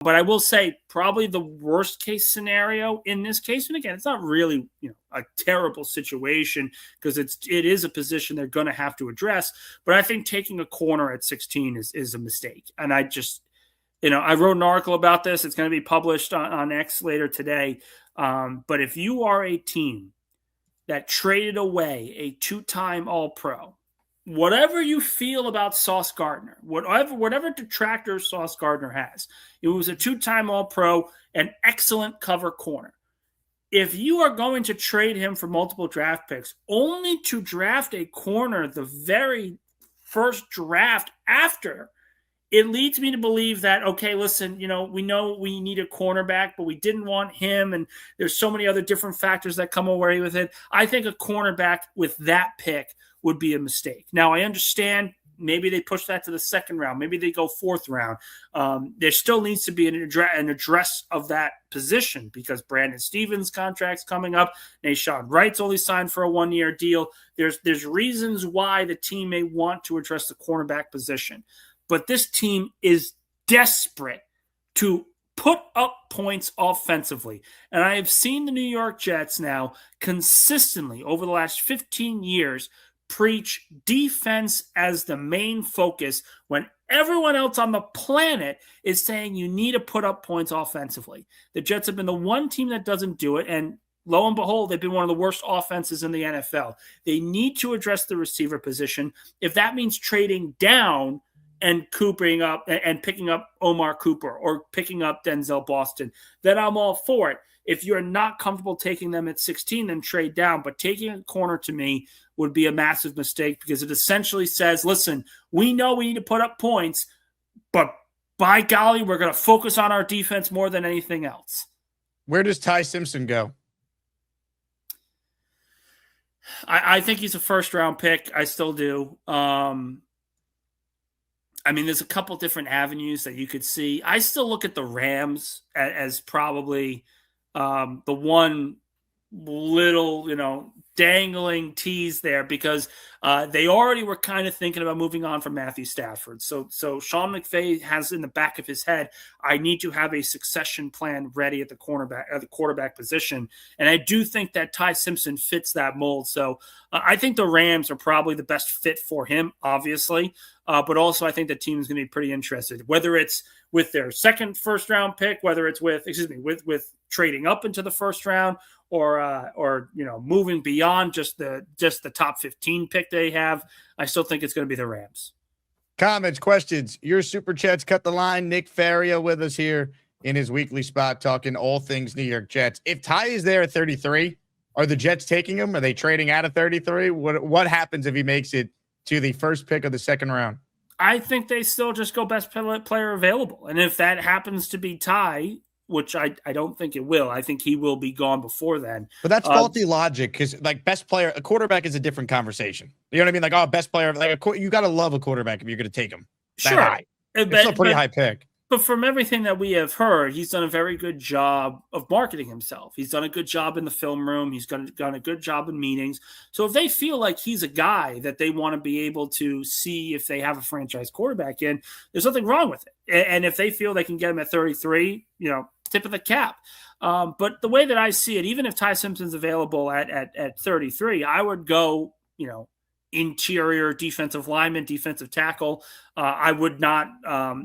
But I will say probably the worst case scenario in this case, and again, it's not really a terrible situation because it is a position they're going to have to address. But I think taking a corner at 16 is a mistake. And I just, I wrote an article about this. It's going to be published on X later today. But if you are a team that traded away a two-time All-Pro, whatever you feel about Sauce Gardner, whatever detractors Sauce Gardner has, it was a two-time All-Pro, an excellent cover corner. If you are going to trade him for multiple draft picks, only to draft a corner the very first draft after, it leads me to believe that, okay, listen, we know we need a cornerback, but we didn't want him, and there's so many other different factors that come away with it. I think a cornerback with that pick would be a mistake. Now, I understand maybe they push that to the second round. Maybe they go fourth round. There still needs to be an address of that position because Brandon Stevens' contract's coming up. Nahshon Wright's only signed for a one-year deal. There's reasons why the team may want to address the cornerback position. But this team is desperate to put up points offensively. And I have seen the New York Jets now consistently over the last 15 years preach defense as the main focus when everyone else on the planet is saying you need to put up points offensively. The Jets have been the one team that doesn't do it, and lo and behold, they've been one of the worst offenses in the NFL. They need to address the receiver position. If that means trading down and picking up Omar Cooper or picking up Denzel Boston, then I'm all for it. If you're not comfortable taking them at 16, then trade down. But taking a corner to me would be a massive mistake because it essentially says, listen, we know we need to put up points, but by golly, we're going to focus on our defense more than anything else. Where does Ty Simpson go? I think he's a first-round pick. I still do. There's a couple different avenues that you could see. I still look at the Rams as probably the one little, dangling tease there because they already were kind of thinking about moving on from Matthew Stafford. So Sean McVay has in the back of his head, I need to have a succession plan ready at the quarterback position. And I do think that Ty Simpson fits that mold. So I think the Rams are probably the best fit for him, obviously. But also I think the team is going to be pretty interested, whether it's with their second first-round pick, whether it's with trading up into the first round or moving beyond just the top 15 pick they have. I still think it's going to be the Rams. Comments, questions, your super chats cut the line. Nick Faria with us here in his weekly spot talking all things New York Jets. If Ty is there at 33, are the Jets taking him? Are they trading out of 33? What happens if he makes it to the first pick of the second round? I think they still just go best player available. And if that happens to be Ty, which I don't think it will, I think he will be gone before then. But that's faulty logic because, best player, a quarterback is a different conversation. You know what I mean? Best player, you got to love a quarterback if you're going to take him. Sure. High. It's still a pretty high pick. But from everything that we have heard, he's done a very good job of marketing himself. He's done a good job in the film room. He's done a good job in meetings. So if they feel like he's a guy that they want to be able to see if they have a franchise quarterback in, there's nothing wrong with it. And if they feel they can get him at 33, tip of the cap. But the way that I see it, even if Ty Simpson's available at 33, I would go, interior defensive lineman, defensive tackle. I would not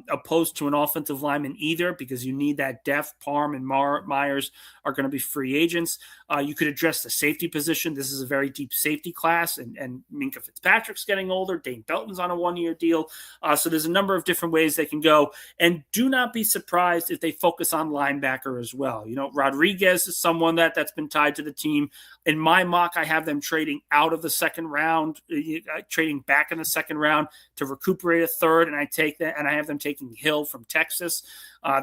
oppose to an offensive lineman either because you need that depth. Parm and Myers are going to be free agents. You could address the safety position. This is a very deep safety class, and Minkah Fitzpatrick's getting older. Dane Belton's on a one-year deal. So there's a number of different ways they can go. And do not be surprised if they focus on linebacker as well. Rodriguez is someone that's been tied to the team. In my mock, I have them trading out of the second round, trading back in the second round to recuperate a third, and I take that, and I have them taking Hill from Texas.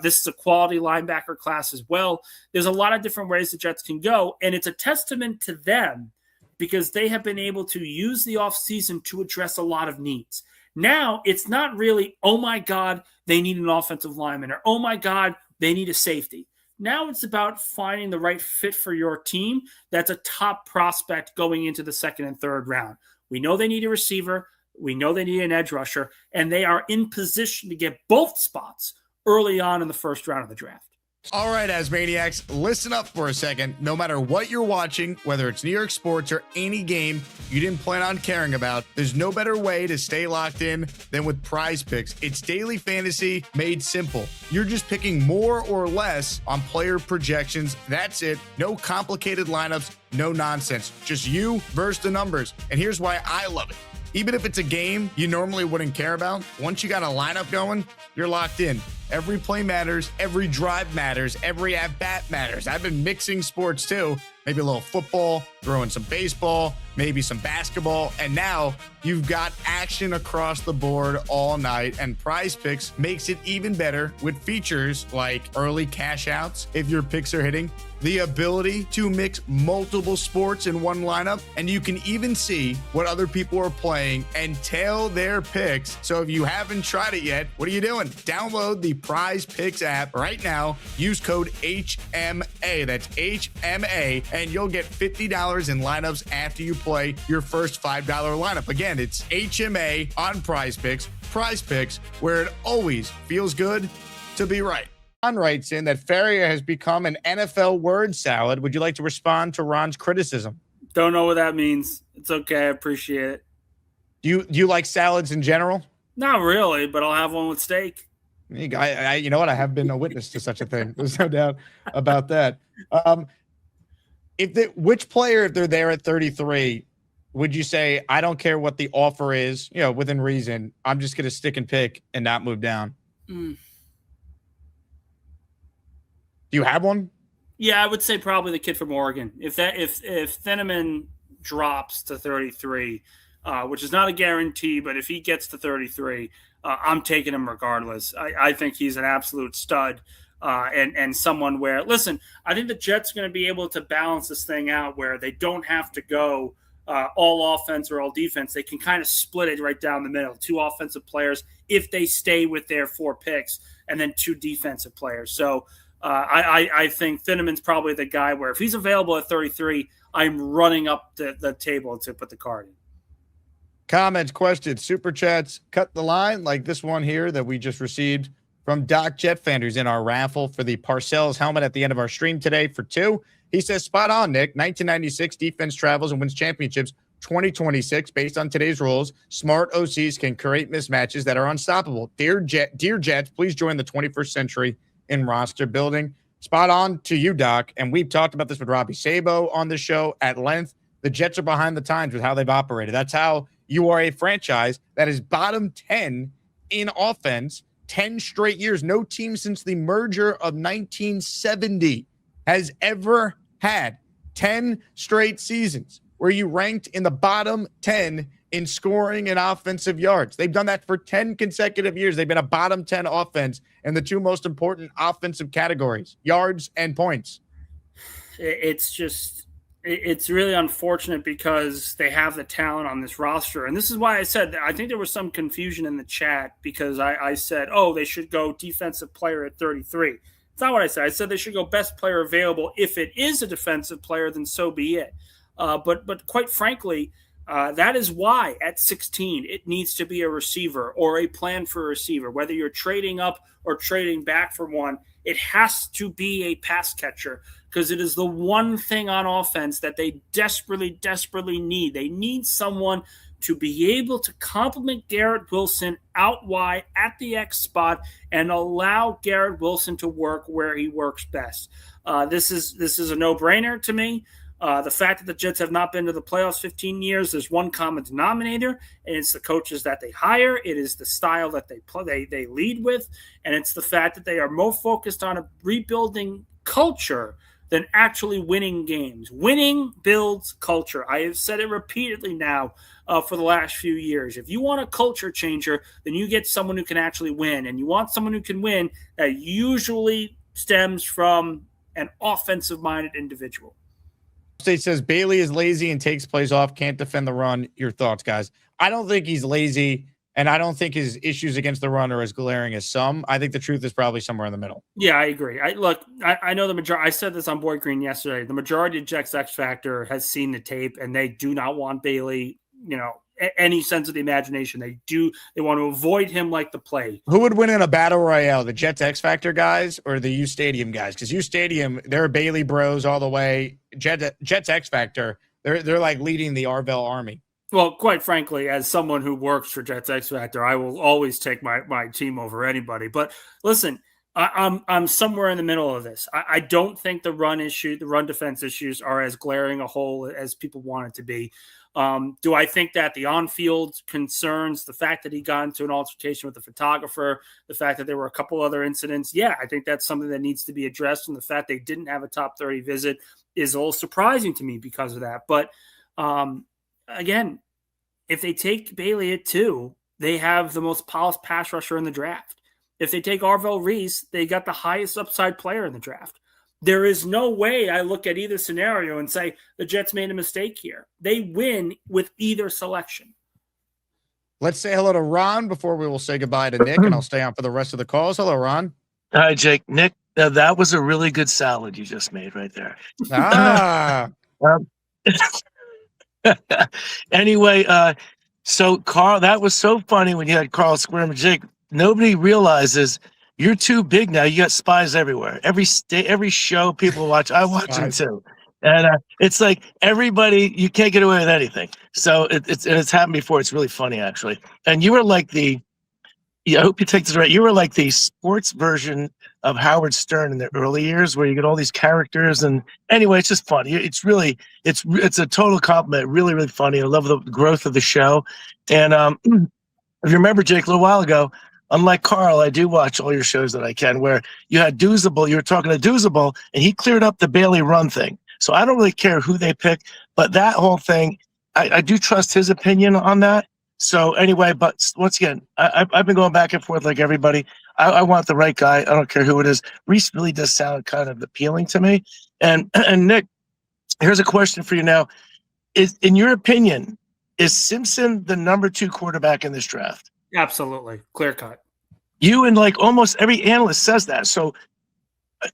This is a quality linebacker class as well. There's a lot of different ways the Jets can go, and it's a testament to them because they have been able to use the offseason to address a lot of needs. Now, it's not really, oh my God, they need an offensive lineman, or oh my God, they need a safety. Now it's about finding the right fit for your team that's a top prospect going into the second and third round. We know they need a receiver. We know they need an edge rusher, and they are in position to get both spots early on in the first round of the draft. All right, Asmaniacs, listen up for a second. No matter what you're watching, whether it's New York sports or any game you didn't plan on caring about, there's no better way to stay locked in than with PrizePicks. It's daily fantasy made simple. You're just picking more or less on player projections. That's it. No complicated lineups, no nonsense. Just you versus the numbers. And here's why I love it. Even if it's a game you normally wouldn't care about, once you got a lineup going, you're locked in. Every play matters, every drive matters, every at-bat matters. I've been mixing sports too. Maybe a little football, throwing some baseball, maybe some basketball, and now you've got action across the board all night, and PrizePicks makes it even better with features like early cash outs if your picks are hitting, the ability to mix multiple sports in one lineup, and you can even see what other people are playing and tail their picks. So if you haven't tried it yet, what are you doing? Download the PrizePicks app right now. Use code HMA. That's HMA, and you'll get $50 in lineups after you play your first $5 lineup. Again, it's HMA on PrizePicks. PrizePicks, where it always feels good to be right. Ron writes in that Faria has become an NFL word salad. Would you like to respond to Ron's criticism? Don't know what that means. It's okay. I appreciate it. Do you like salads in general? Not really, but I'll have one with steak. You know what? I have been a witness to such a thing. There's no doubt about that. Which player, if they're there at 33, would you say, I don't care what the offer is, within reason, I'm just going to stick and pick and not move down? Do you have one? Yeah, I would say probably the kid from Oregon. If Thieneman drops to 33, which is not a guarantee, but if he gets to 33, I'm taking him regardless. I think he's an absolute stud. And someone where, listen, I think the Jets are going to be able to balance this thing out where they don't have to go all offense or all defense. They can kind of split it right down the middle. 2 offensive players if they stay with their 4 picks, and then 2 defensive players. So I think Thieneman's probably the guy where if he's available at 33, I'm running up the table to put the card in. Comments, questions, super chats, cut the line like this one here that we just received from Doc Jetfan, who's in our raffle for the Parcells helmet at the end of our stream today for 2. He says, spot on, Nick. 1996 defense travels and wins championships. 2026, based on today's rules, smart OCs can create mismatches that are unstoppable. Dear Jets, please join the 21st century in roster building. Spot on to you, Doc. And we've talked about this with Robbie Sabo on the show at length. The Jets are behind the times with how they've operated. That's how you are a franchise that is bottom 10 in offense 10 straight years. No team since the merger of 1970 has ever had 10 straight seasons where you ranked in the bottom 10 in scoring and offensive yards. They've done that for 10 consecutive years. They've been a bottom 10 offense in the 2 most important offensive categories, yards and points. It's really unfortunate because they have the talent on this roster. And this is why I said that I think there was some confusion in the chat because I said, they should go defensive player at 33. It's not what I said. I said they should go best player available. If it is a defensive player, then so be it. But quite frankly, that is why at 16 it needs to be a receiver or a plan for a receiver. Whether you're trading up or trading back for one, it has to be a pass catcher because it is the one thing on offense that they desperately, desperately need. They need someone to be able to complement Garrett Wilson out wide at the X spot and allow Garrett Wilson to work where he works best. This is a no-brainer to me. The fact that the Jets have not been to the playoffs 15 years, there's one common denominator, and it's the coaches that they hire. It is the style that they lead with, and it's the fact that they are more focused on a rebuilding culture than actually winning games. Winning builds culture. I have said it repeatedly now for the last few years. If you want a culture changer, then you get someone who can actually win, and you want someone who can win that usually stems from an offensive-minded individual. State says Bailey is lazy and takes plays off, can't defend the run. Your thoughts, guys? I don't think he's lazy, and I don't think his issues against the run are as glaring as some. I think the truth is probably somewhere in the middle. Yeah, I agree. I know the majority. I said this on Boyd Green yesterday. The majority of Jets X-Factor has seen the tape, and they do not want Bailey, any sense of the imagination. They want to avoid him like the plague. Who would win in a battle royale, the Jets X-Factor guys or the U Stadium guys? Because U Stadium, they're Bailey Bros all the way. Jets X-Factor, they're like leading the Arvell army. Well, quite frankly, as someone who works for Jets X-Factor, I will always take my team over anybody. But listen, I'm somewhere in the middle of this. I don't think the run defense issues are as glaring a hole as people want it to be. Do I think that the on-field concerns, the fact that he got into an altercation with the photographer, the fact that there were a couple other incidents, yeah, I think that's something that needs to be addressed. And the fact they didn't have a top 30 visit is a little surprising to me because of that. But again, if they take Bailey at 2, they have the most polished pass rusher in the draft. If they take Arvell Reese, they got the highest upside player in the draft. There is no way I look at either scenario and say the Jets made a mistake here. They win with either selection. Let's say hello to Ron before we will say goodbye to Nick, and I'll stay on for the rest of the calls. Hello, Ron. Hi, Jake. Nick, that was a really good salad you just made right there. Anyway, so Carl, that was so funny when you had Carl squirm. Jake, nobody realizes you're too big now. You got spies everywhere. Every show people watch, I watch them too. And it's like everybody, you can't get away with anything. So it's happened before. It's really funny, actually. And you were like I hope you take this right. You were like the sports version of Howard Stern in the early years, where you get all these characters. And anyway, it's just funny. It's a total compliment. Really, really funny. I love the growth of the show. And if you remember, Jake, a little while ago, unlike Carl, I do watch all your shows that I can, where you had Doozable, you were talking to Doozable, and he cleared up the Bailey run thing. So I don't really care who they pick, but that whole thing, I do trust his opinion on that. So anyway, but once again, I've been going back and forth like everybody. I want the right guy. I don't care who it is. Reese really does sound kind of appealing to me. And Nick, here's a question for you now. In your opinion, is Simpson the number 2 quarterback in this draft? Absolutely. Clear cut. You and like almost every analyst says that. So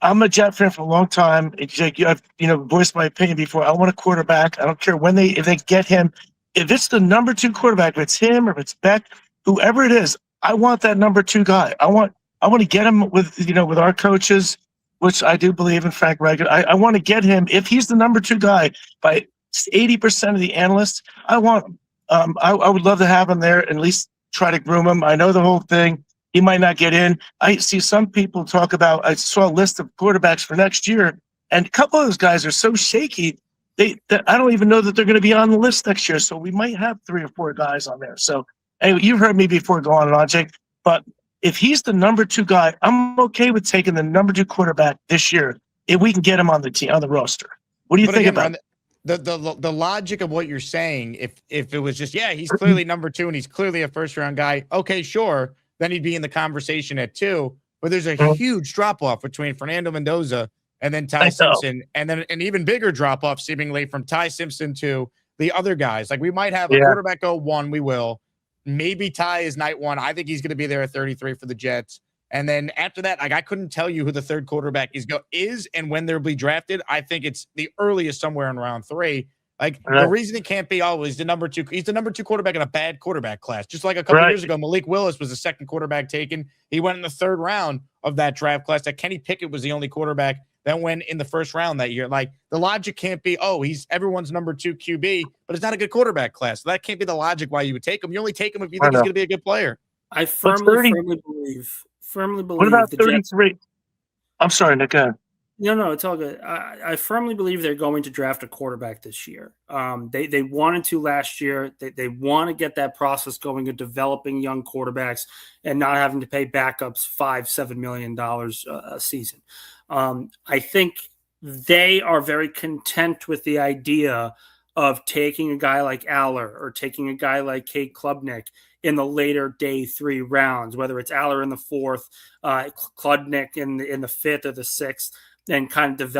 I'm a Jet fan for a long time. Jake, I've voiced my opinion before. I want a quarterback. I don't care if they get him. If it's the number 2 quarterback, if it's him or if it's Beck, whoever it is, I want that number 2 guy. I want to get him with our coaches, which I do believe in Frank Reagan. I want to get him. If he's the number 2 guy by 80% of the analysts, I want him. I would love to have him there and at least try to groom him. I know the whole thing. He might not get in. I see some people talk about, I saw a list of quarterbacks for next year, and a couple of those guys are so shaky that I don't even know that they're going to be on the list next year. So we might have 3 or 4 guys on there. So anyway, you've heard me before go on and on, Jake. But if he's the number 2 guy, I'm okay with taking the number 2 quarterback this year if we can get him on the team, on the roster. What do you think about it? The logic of what you're saying, if it was just, he's clearly number 2 and he's clearly a first round guy, okay, sure, then he'd be in the conversation at 2. But there's a huge drop off between Fernando Mendoza and then Ty Simpson, and then an even bigger drop off seemingly from Ty Simpson to the other guys. Like we might have a quarterback go 1, we will. Maybe Ty is night 1. I think he's going to be there at 33 for the Jets. And then after that, like I couldn't tell you who the 3rd quarterback is and when they'll be drafted. I think it's the earliest somewhere in round 3. Like the reason it can't be always the number 2. He's the number 2 quarterback in a bad quarterback class. Just like a couple years ago, Malik Willis was the 2nd quarterback taken. He went in the 3rd round of that draft class. That Kenny Pickett was the only quarterback that went in the 1st round that year. Like the logic can't be, he's everyone's number 2 QB, but it's not a good quarterback class. So that can't be the logic why you would take him. You only take him if you think he's going to be a good player. I firmly believe. What about 33? I'm sorry, Nick. No, it's all good. I firmly believe they're going to draft a quarterback this year. They wanted to last year. They want to get that process going of developing young quarterbacks and not having to pay backups $5-7 million a season. I think they are very content with the idea of taking a guy like Aller or taking a guy like Cade Klubnik in the later day 3 rounds, whether it's Aller in the 4th, Klubnik in the 5th or the 6th, and kind of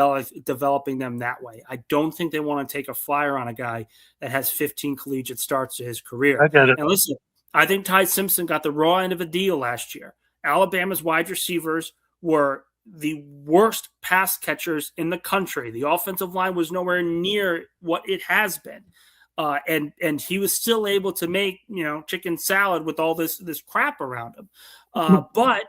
developing them that way. I don't think they want to take a flyer on a guy that has 15 collegiate starts to his career. I get it. And listen, I think Ty Simpson got the raw end of a deal last year. Alabama's wide receivers were the worst pass catchers in the country. The offensive line was nowhere near what it has been. And he was still able to make, chicken salad with all this crap around him. But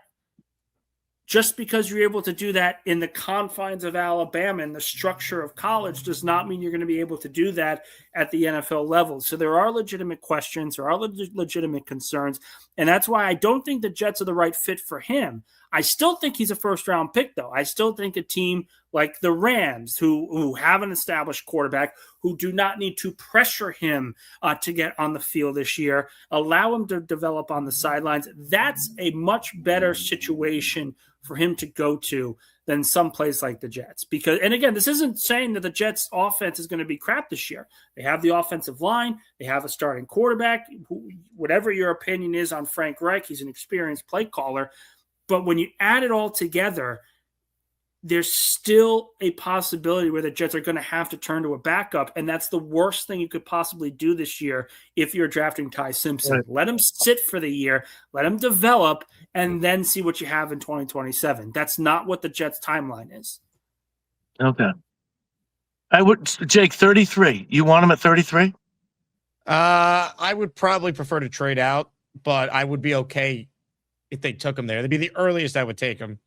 just because you're able to do that in the confines of Alabama and the structure of college does not mean you're going to be able to do that at the NFL level. So there are legitimate questions, there are legitimate concerns, and that's why I don't think the Jets are the right fit for him. I still think he's a first-round pick, though. I still think a team like the Rams, who have an established quarterback, who do not need to pressure him to get on the field this year, allow him to develop on the sidelines, that's a much better situation for him to go to than some place like the Jets. And again, this isn't saying that the Jets offense is going to be crap this year. They have the offensive line. They have a starting quarterback. Whatever your opinion is on Frank Reich, he's an experienced play caller. But when you add it all together, there's still a possibility where the Jets are going to have to turn to a backup, and that's the worst thing you could possibly do this year if you're drafting Ty Simpson. Right. Let him sit for the year, let him develop, and then see what you have in 2027. That's not what the Jets' timeline is. Okay. Jake, 33. You want him at 33? I would probably prefer to trade out, but I would be okay if they took him there. That'd be the earliest I would take him.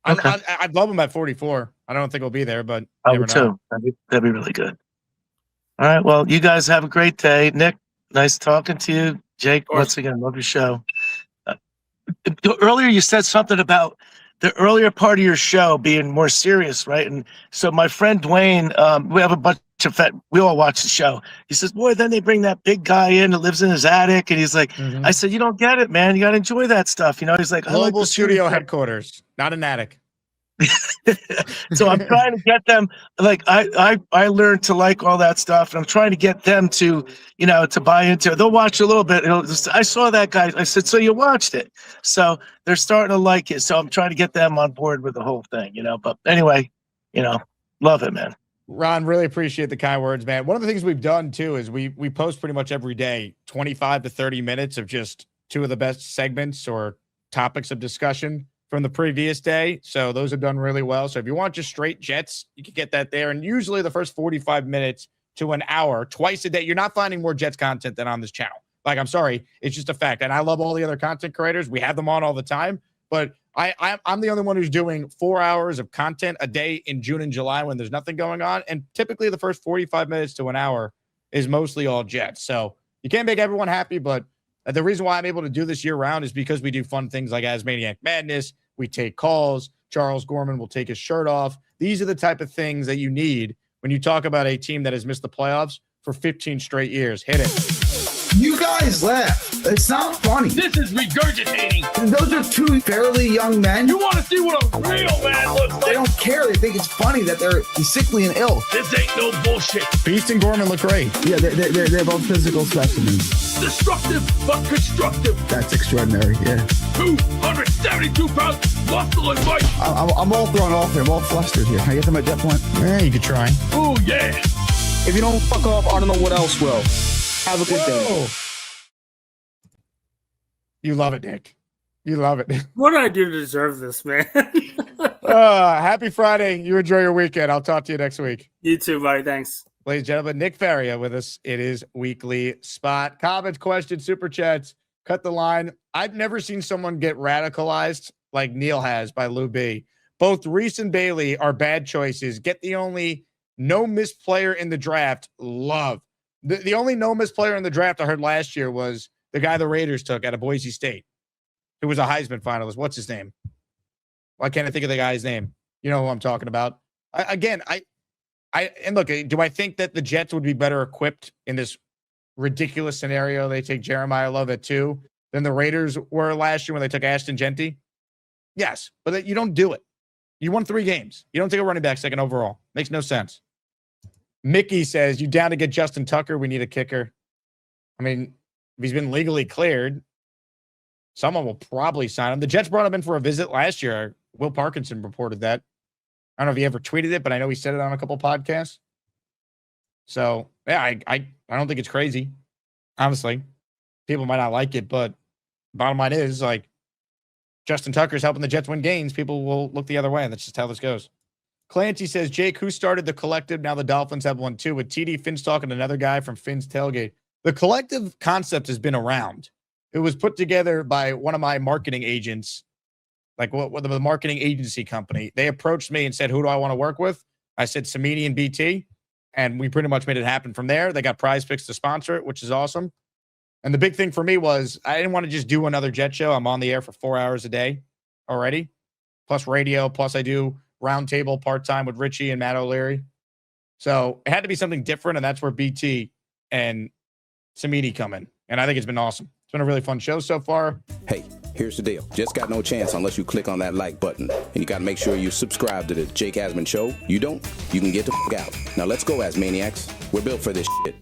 Okay. I'd love him at 44. I don't think he'll be there, but I would too. That'd be really good. All right. Well, you guys have a great day. Nick, nice talking to you. Jake, once again, love your show. Earlier, you said something about the earlier part of your show being more serious, right? And so my friend Dwayne, we have a bunch of we all watch the show. He says, boy, then they bring that big guy in that lives in his attic. And he's like, I said, you don't get it, man. You got to enjoy that stuff. He's like, global studio headquarters, not an attic. So I'm trying to get them, like, I learned to like all that stuff, and I'm trying to get them to, to buy into it. They'll watch a little bit. I saw that guy. I said, so you watched it. So they're starting to like it. So I'm trying to get them on board with the whole thing, but anyway, love it, man. Ron, really appreciate the kind words, man. One of the things we've done too is we post pretty much every day, 25 to 30 minutes of just two of the best segments or topics of discussion from the previous day. So those have done really well. So if you want just straight Jets, you can get that there. And usually the first 45 minutes to an hour, twice a day, you're not finding more Jets content than on this channel. Like, I'm sorry, it's just a fact. And I love all the other content creators. We have them on all the time, but I'm the only one who's doing 4 hours of content a day in June and July when there's nothing going on. And typically the first 45 minutes to an hour is mostly all Jets. So you can't make everyone happy, but the reason why I'm able to do this year round is because we do fun things like ASMANIAC Madness. We take calls. Charles Gorman will take his shirt off. These are the type of things that you need when you talk about a team that has missed the playoffs for 15 straight years. Hit it. You guys laugh. It's not funny. This is regurgitating. Those are two fairly young men. You want to see what a real man looks like? They don't care. They think it's funny that they're sickly and ill. This ain't no bullshit. Beast and Gorman look great. Yeah, they're both physical specimens. Destructive but constructive. That's extraordinary, yeah. 272 pounds, muscle and might. I'm all thrown off here. I'm all flustered here. Can I get to my jet point? Yeah, you could try. Oh, yeah. If you don't fuck off, I don't know what else will. Have a good day. You love it, Nick. You love it. What did I do to deserve this, man? Happy Friday. You enjoy your weekend. I'll talk to you next week. You too, buddy. Thanks. Ladies and gentlemen, Nick Faria with us. It is Weekly Spot. Comments, questions, super chats, cut the line. I've never seen someone get radicalized like Neil has by Lou B. Both Reese and Bailey are bad choices. Get the only no miss player in the draft. Love. The only no miss player in the draft I heard last year was the guy the Raiders took out of Boise State, who was a Heisman finalist. What's his name? Why can't I think of the guy's name? You know who I'm talking about. And look, do I think that the Jets would be better equipped in this ridiculous scenario? They take Jeremiah Love at 2 than the Raiders were last year when they took Ashton Genty. Yes, but you don't do it. You won 3 games. You don't take a running back second overall. Makes no sense. Mickey says, you down to get Justin Tucker? We need a kicker. I mean, if he's been legally cleared, someone will probably sign him. The Jets brought him in for a visit last year. Will Parkinson reported that. I don't know if he ever tweeted it, but I know he said it on a couple podcasts. So, yeah, I don't think it's crazy. Honestly, people might not like it, but bottom line is, like, Justin Tucker's helping the Jets win games. People will look the other way, and that's just how this goes. Clancy says, Jake, who started the collective? Now the Dolphins have one too, with TD Finstock and another guy from Finn's Tailgate. The collective concept has been around. It was put together by one of my marketing agents, like what the marketing agency company. They approached me and said, who do I want to work with? I said, Samini and BT. And we pretty much made it happen from there. They got PrizePicks to sponsor it, which is awesome. And the big thing for me was I didn't want to just do another Jet show. I'm on the air for 4 hours a day already, plus radio, plus I do roundtable part-time with Richie and Matt O'Leary. So it had to be something different, and that's where BT and Samini come in. And I think it's been awesome. It's been a really fun show so far. Hey, here's the deal. Just got no chance unless you click on that like button. And you got to make sure you subscribe to the Jake Asman Show. You don't, you can get the f*** out. Now let's go, Asmaniacs. We're built for this shit.